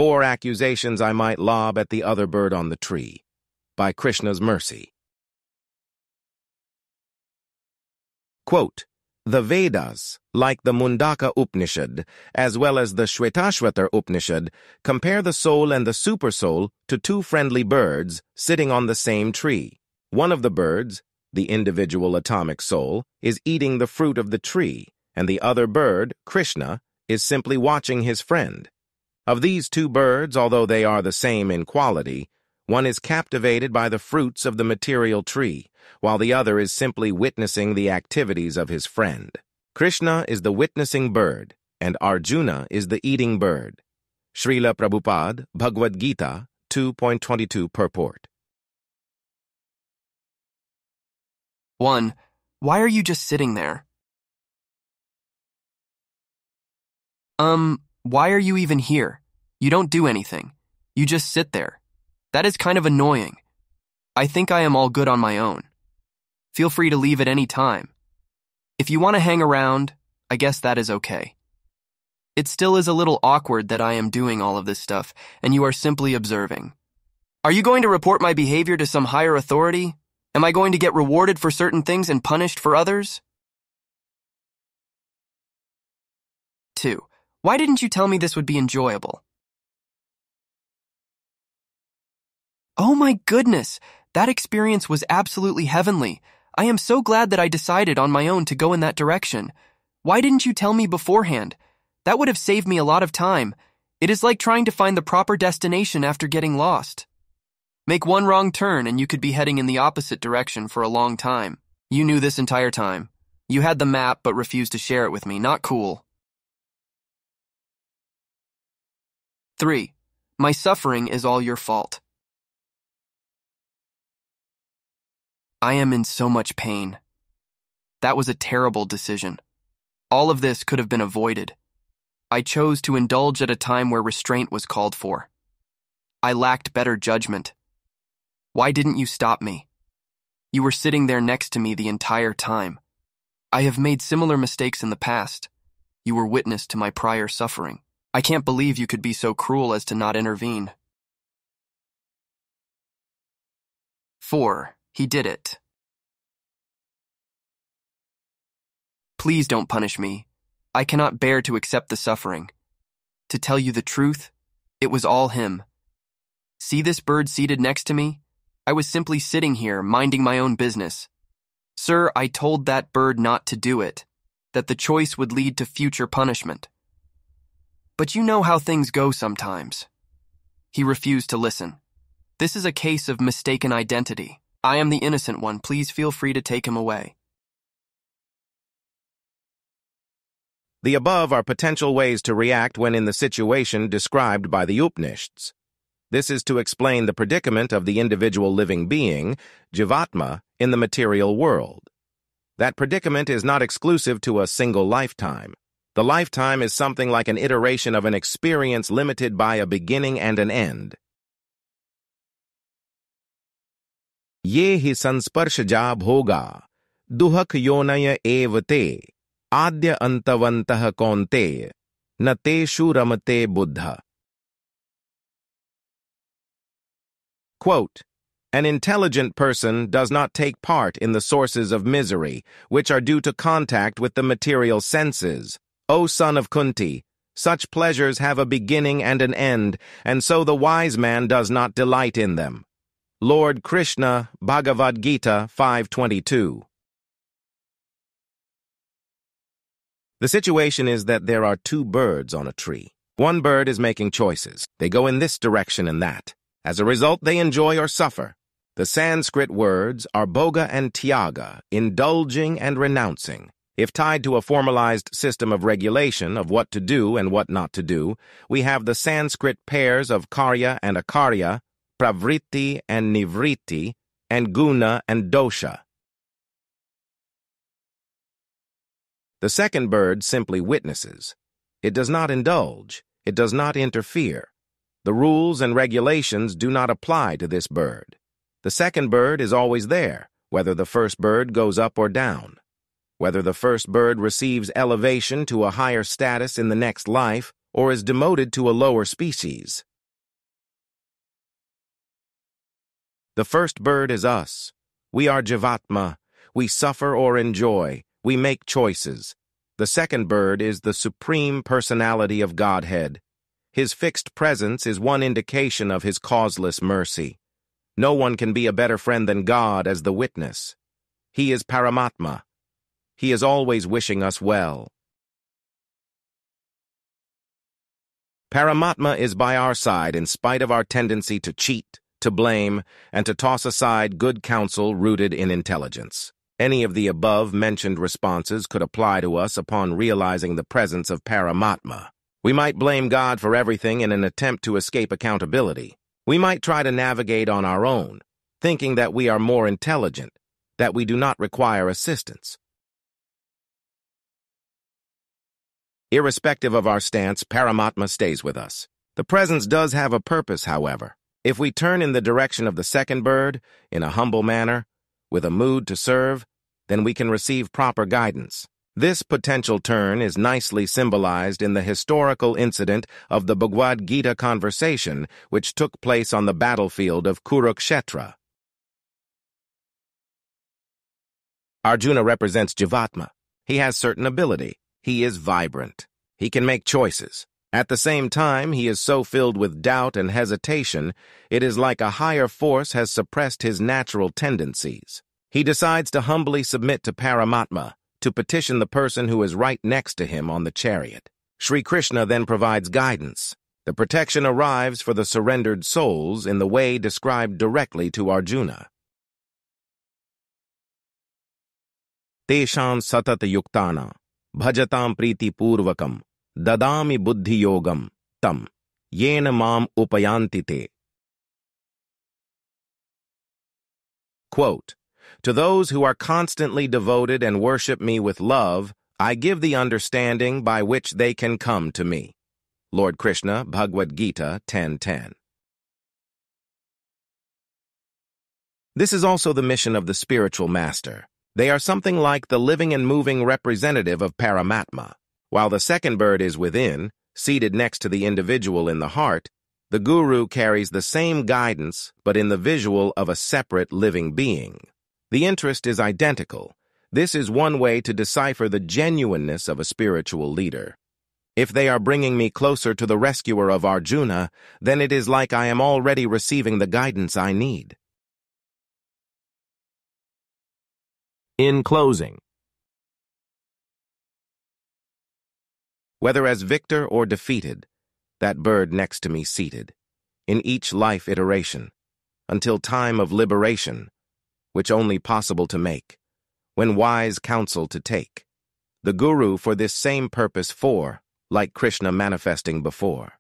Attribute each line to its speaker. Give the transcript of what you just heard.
Speaker 1: 4 accusations I might lob at the other bird on the tree. By Krishna's mercy. Quote, the Vedas, like the Mundaka Upanishad, as well as the Shvetashvatara Upanishad, compare the soul and the Supersoul to 2 friendly birds sitting on the same tree. One of the birds, the individual atomic soul, is eating the fruit of the tree, and the other bird, Krishna, is simply watching his friend. Of these 2 birds, although they are the same in quality, one is captivated by the fruits of the material tree, while the other is simply witnessing the activities of his friend. Krishna is the witnessing bird, and Arjuna is the eating bird. Shrila Prabhupada, Bhagavad-gita, 2.22 Purport.
Speaker 2: 1. Why are you just sitting there? Why are you even here? You don't do anything. You just sit there. That is kind of annoying. I think I am all good on my own. Feel free to leave at any time. If you want to hang around, I guess that is okay. It still is a little awkward that I am doing all of this stuff, and you are simply observing. Are you going to report my behavior to some higher authority? Am I going to get rewarded for certain things and punished for others? 2. Why didn't you tell me this would be enjoyable? Oh my goodness, that experience was absolutely heavenly. I am so glad that I decided on my own to go in that direction. Why didn't you tell me beforehand? That would have saved me a lot of time. It is like trying to find the proper destination after getting lost. Make one wrong turn and you could be heading in the opposite direction for a long time. You knew this entire time. You had the map but refused to share it with me. Not cool. 3. My suffering is all your fault. I am in so much pain. That was a terrible decision. All of this could have been avoided. I chose to indulge at a time where restraint was called for. I lacked better judgment. Why didn't you stop me? You were sitting there next to me the entire time. I have made similar mistakes in the past. You were witness to my prior suffering. I can't believe you could be so cruel as to not intervene. 4. He did it. Please don't punish me. I cannot bear to accept the suffering. To tell you the truth, it was all him. See this bird seated next to me? I was simply sitting here, minding my own business. Sir, I told that bird not to do it, that the choice would lead to future punishment. But you know how things go sometimes. He refused to listen. This is a case of mistaken identity. I am the innocent one. Please feel free to take him away.
Speaker 1: The above are potential ways to react when in the situation described by the Upanishads. This is to explain the predicament of the individual living being, Jivatma, in the material world. That predicament is not exclusive to a single lifetime. The lifetime is something like an iteration of an experience limited by a beginning and an end. Ye hi sansparshaja bhoga, duhak yonaya evate, adya antavantah kaunteya, na teshu ramate buddha. Quote, an intelligent person does not take part in the sources of misery, which are due to contact with the material senses. O son of Kunti, such pleasures have a beginning and an end, and so the wise man does not delight in them. Lord Krishna, Bhagavad-gita 5:22. The situation is that there are 2 birds on a tree. One bird is making choices. They go in this direction and that. As a result, they enjoy or suffer. The Sanskrit words are bhoga and tyaga, indulging and renouncing. If tied to a formalized system of regulation of what to do and what not to do, we have the Sanskrit pairs of karya and akarya, pravritti and nivritti, and guna and dosha. The second bird simply witnesses. It does not indulge. It does not interfere. The rules and regulations do not apply to this bird. The second bird is always there, whether the first bird goes up or down. Whether the first bird receives elevation to a higher status in the next life or is demoted to a lower species. The first bird is us. We are Jivatma. We suffer or enjoy. We make choices. The second bird is the Supreme Personality of Godhead. His fixed presence is one indication of his causeless mercy. No one can be a better friend than God as the witness. He is Paramatma. He is always wishing us well. Paramatma is by our side in spite of our tendency to cheat, to blame, and to toss aside good counsel rooted in intelligence. Any of the above-mentioned responses could apply to us upon realizing the presence of Paramatma. We might blame God for everything in an attempt to escape accountability. We might try to navigate on our own, thinking that we are more intelligent, that we do not require assistance. Irrespective of our stance, Paramatma stays with us. The presence does have a purpose, however. If we turn in the direction of the second bird, in a humble manner, with a mood to serve, then we can receive proper guidance. This potential turn is nicely symbolized in the historical incident of the Bhagavad-gita conversation which took place on the battlefield of Kurukshetra. Arjuna represents Jivatma. He has certain ability. He is vibrant. He can make choices. At the same time, he is so filled with doubt and hesitation, it is like a higher force has suppressed his natural tendencies. He decides to humbly submit to Paramatma, to petition the person who is right next to him on the chariot. Sri Krishna then provides guidance. The protection arrives for the surrendered souls in the way described directly to Arjuna. Teshan satata yuktana, bhajatam priti purvakam, dadami buddhi yogam, tam, yena mam upayanti te. Quote, to those who are constantly devoted and worship me with love, I give the understanding by which they can come to me. Lord Krishna, Bhagavad-gita 10:10. This is also the mission of the spiritual master. They are something like the living and moving representative of Paramatma. While the second bird is within, seated next to the individual in the heart, the guru carries the same guidance but in the visual of a separate living being. The interest is identical. This is one way to decipher the genuineness of a spiritual leader. If they are bringing me closer to the rescuer of Arjuna, then it is like I am already receiving the guidance I need. In closing, whether as victor or defeated, that bird next to me seated, in each life iteration, until time of liberation, which only possible to make, when wise counsel to take, the Guru for this same purpose for, like Krishna manifesting before.